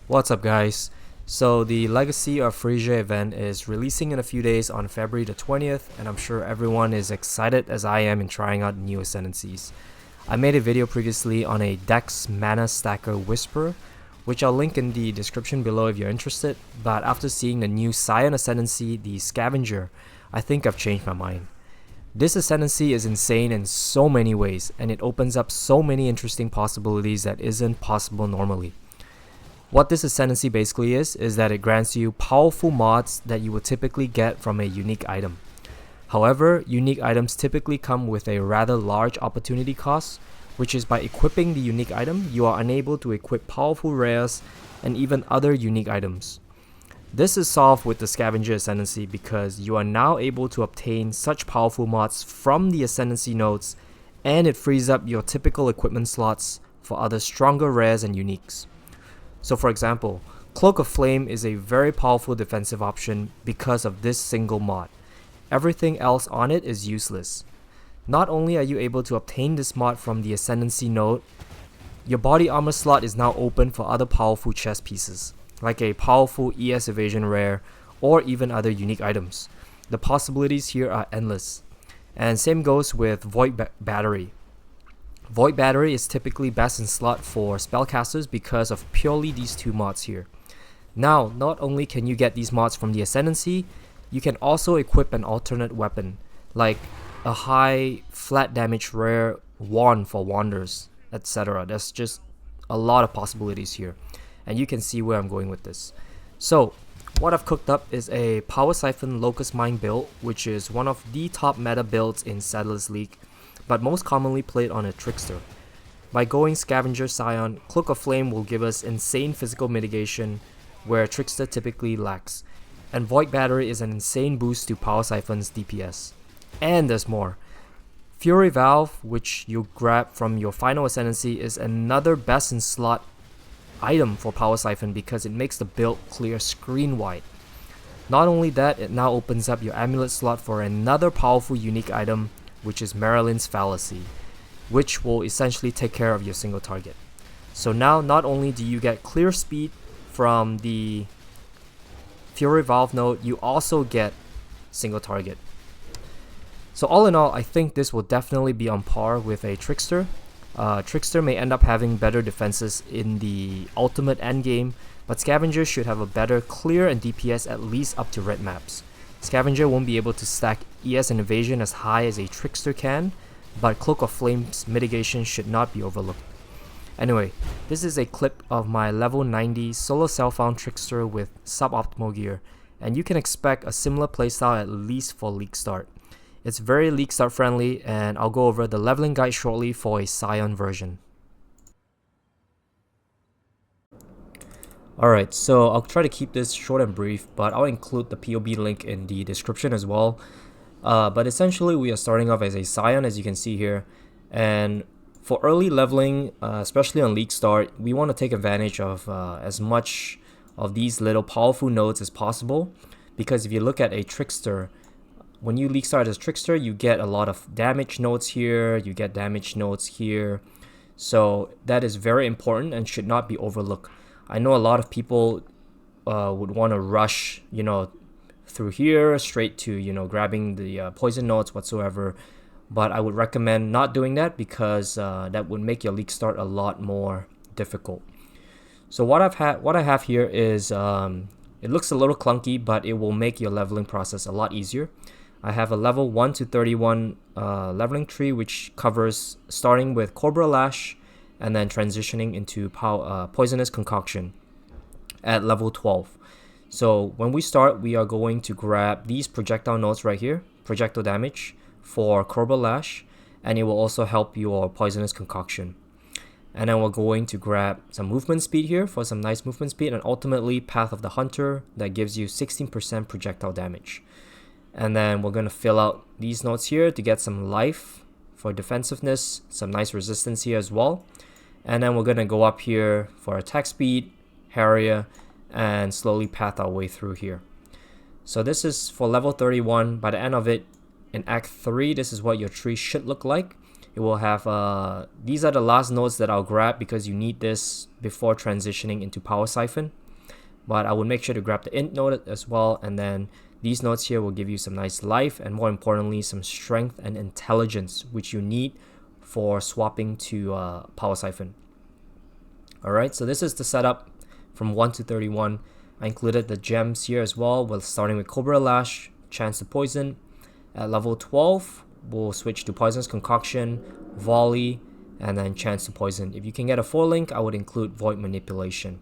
What's up, guys? So the Legacy of Phrecia event is releasing in a few days on February the 20th, and I'm sure everyone is excited as I am in trying out new ascendancies. I made a video previously on a Dex Mana Stacker Whisperer, which I'll link in the description below if you're interested, but after seeing the new Scion ascendancy, the Scavenger, I think I've changed my mind. This ascendancy is insane in so many ways, and it opens up so many interesting possibilities that isn't possible normally. What this ascendancy basically is that it grants you powerful mods that you would typically get from a unique item. However, unique items typically come with a rather large opportunity cost, which is by equipping the unique item, you are unable to equip powerful rares and even other unique items. This is solved with the Scavenger Ascendancy because you are now able to obtain such powerful mods from the Ascendancy nodes, and it frees up your typical equipment slots for other stronger rares and uniques. So for example, Cloak of Flame is a very powerful defensive option because of this single mod. Everything else on it is useless. Not only are you able to obtain this mod from the Ascendancy node, your body armor slot is now open for other powerful chest pieces, like a powerful ES evasion rare or even other unique items. The possibilities here are endless. And same goes with Void Battery. Void Battery is typically best in slot for spellcasters because of purely these two mods here. Now, not only can you get these mods from the Ascendancy, you can also equip an alternate weapon, like a high flat damage rare wand for wanders, etc. There's just a lot of possibilities here, and you can see where I'm going with this. So, what I've cooked up is a Power Siphon Locus Mine build, which is one of the top meta builds in Settlers League, but most commonly played on a Trickster. By going Scavenger Scion, Cloak of Flame will give us insane physical mitigation where Trickster typically lacks, and Void Battery is an insane boost to Power Siphon's DPS. And there's more. Fury Valve, which you grab from your final Ascendancy, is another best in slot item for Power Siphon because it makes the build clear screen wide. Not only that, it now opens up your amulet slot for another powerful unique item, which is Marilyn's Fallacy, which will essentially take care of your single target. So now not only do you get clear speed from the Fury Valve node, you also get single target. So all in all, I think this will definitely be on par with a Trickster. Trickster may end up having better defenses in the ultimate endgame, but Scavenger should have a better clear and DPS at least up to red maps. Scavenger won't be able to stack ES and evasion as high as a Trickster can, but Cloak of Flame's mitigation should not be overlooked. Anyway, this is a clip of my level 90 solo self-found Trickster with suboptimal gear, and you can expect a similar playstyle at least for League Start. It's very League Start friendly, and I'll go over the leveling guide shortly for a Scion version. Alright, so I'll try to keep this short and brief, but I'll include the POE link in the description as well. But essentially we are starting off as a Scion, as you can see here, and for early leveling, especially on League Start, we want to take advantage of as much of these little powerful nodes as possible, because if you look at a Trickster, when you League Start as Trickster, you get a lot of damage nodes here, you get damage nodes here, so that is very important and should not be overlooked. I know a lot of people would want to rush, through here straight to, grabbing the poison nodes whatsoever. But I would recommend not doing that because that would make your League Start a lot more difficult. So what I have here is it looks a little clunky, but it will make your leveling process a lot easier. I have a level 1 to 31 leveling tree, which covers starting with Cobra Lash and then transitioning into Poisonous Concoction at level 12. So when we start, we are going to grab these projectile nodes right here, projectile damage for Cobra Lash, and it will also help your Poisonous Concoction. And then we're going to grab some movement speed here for some nice movement speed, and ultimately Path of the Hunter that gives you 16% projectile damage. And then we're going to fill out these nodes here to get some life for defensiveness, some nice resistance here as well. And then we're going to go up here for attack speed, Harrier, and slowly path our way through here. So this is for level 31. By the end of it, in Act 3, this is what your tree should look like. It it will have these are the last nodes that I'll grab because you need this before transitioning into Power Siphon. But I would make sure to grab the int node as well, and then these nodes here will give you some nice life and more importantly some strength and intelligence, which you need for swapping to Power Siphon. Alright, so this is the setup from 1 to 31. I included the gems here as well. We're starting with Cobra Lash, Chance to Poison. At level 12, we'll switch to Poisonous Concoction, Volley, and then Chance to Poison. If you can get a 4 link, I would include Void Manipulation.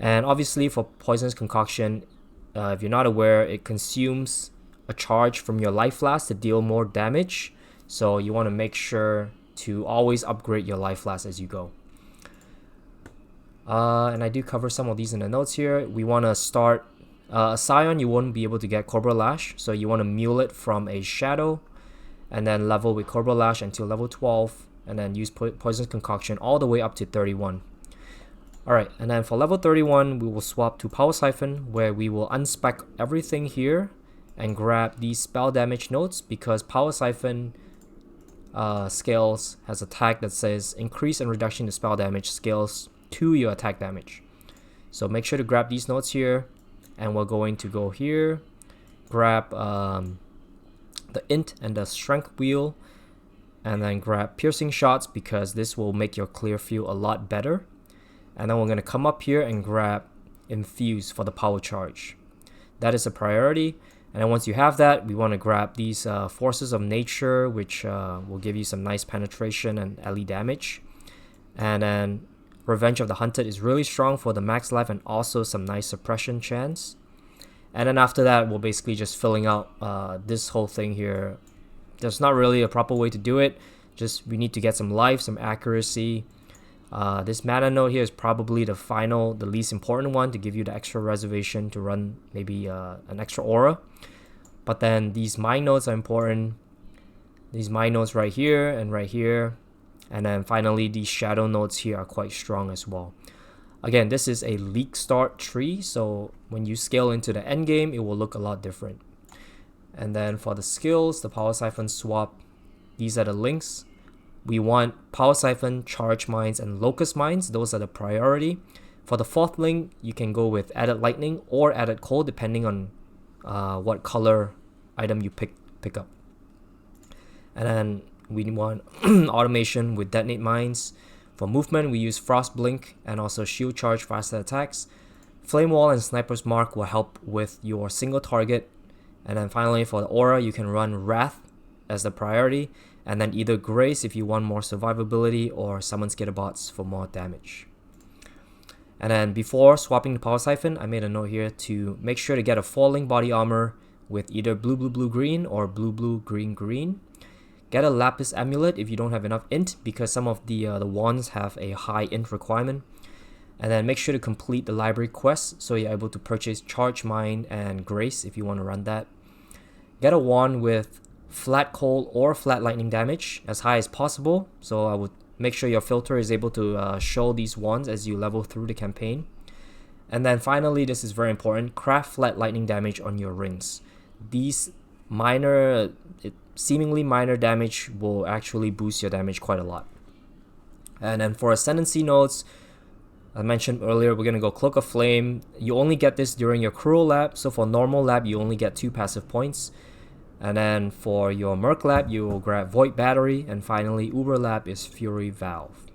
And obviously for Poisonous Concoction, if you're not aware, it consumes a charge from your life flask to deal more damage. So you want to make sure to always upgrade your life flask as you go. And I do cover some of these in the notes here. We want to start a Scion. You won't be able to get Cobra Lash, so you want to mule it from a Shadow and then level with Cobra Lash until level 12, and then use Poisonous Concoction all the way up to 31. Alright, and then for level 31, we will swap to Power Siphon, where we will unspec everything here and grab these spell damage nodes, because Power Siphon scales has a tag that says increase and reduction to spell damage scales to your attack damage. So make sure to grab these nodes here, and we're going to go here, grab the int and the strength wheel, and then grab piercing shots because this will make your clear feel a lot better. And then we're going to come up here and grab infuse for the power charge. That is a priority. And then once you have that, we want to grab these forces of nature, which will give you some nice penetration and LE damage. And then Revenge of the Hunted is really strong for the max life and also some nice suppression chance. And then after that, we're basically just filling out this whole thing here. There's not really a proper way to do it. Just we need to get some life, some accuracy. This mana node here is probably the least important one to give you the extra reservation to run maybe an extra aura. But then these mine nodes are important. These mine nodes right here and right here. And then finally these shadow nodes here are quite strong as well. Again, this is a leak start tree, so when you scale into the end game, it will look a lot different. And then for the skills, the Power Siphon swap, these are the links. We want Power Siphon, Charge Mines, and Locus Mines. Those are the priority. For the 4th link, you can go with Added Lightning or Added Cold, depending on what color item you pick up. And then we want automation with Detonate Mines. For movement, we use Frost Blink and also Shield Charge faster attacks. Flame Wall and Sniper's Mark will help with your single target. And then finally for the aura, you can run Wrath as the priority, and then either Grace if you want more survivability, or Summon Skitterbots for more damage. And then before swapping the Power Siphon, I made a note here to make sure to get a 4-link body armor with either blue blue blue green or blue blue green green. Get a Lapis Amulet if you don't have enough int, because some of the wands have a high int requirement. And then make sure to complete the library quest so you're able to purchase Charge Mine and Grace if you want to run that. Get a wand with flat cold or flat lightning damage as high as possible, so I would make sure your filter is able to show these wands as you level through the campaign. And then finally, this is very important, craft flat lightning damage on your rings. These seemingly minor damage will actually boost your damage quite a lot. And then for Ascendancy nodes, I mentioned earlier, we're going to go Cloak of Flame. You only get this during your Cruel Lab, so for normal lab you only get 2 passive points. And then for your Merc Lab, you will grab Void Battery, and finally Uber Lab is Fury Valve.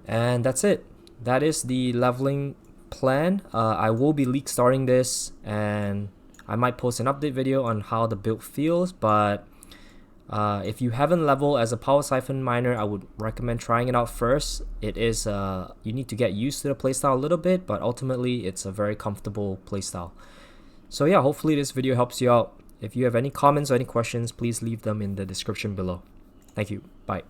And that's it. That is the leveling plan. I will be leak starting this, and I might post an update video on how the build feels, but if you haven't leveled as a Power Siphon miner, I would recommend trying it out first. It is you need to get used to the playstyle a little bit, but ultimately it's a very comfortable playstyle. So yeah, hopefully this video helps you out. If you have any comments or any questions, please leave them in the description below. Thank you. Bye.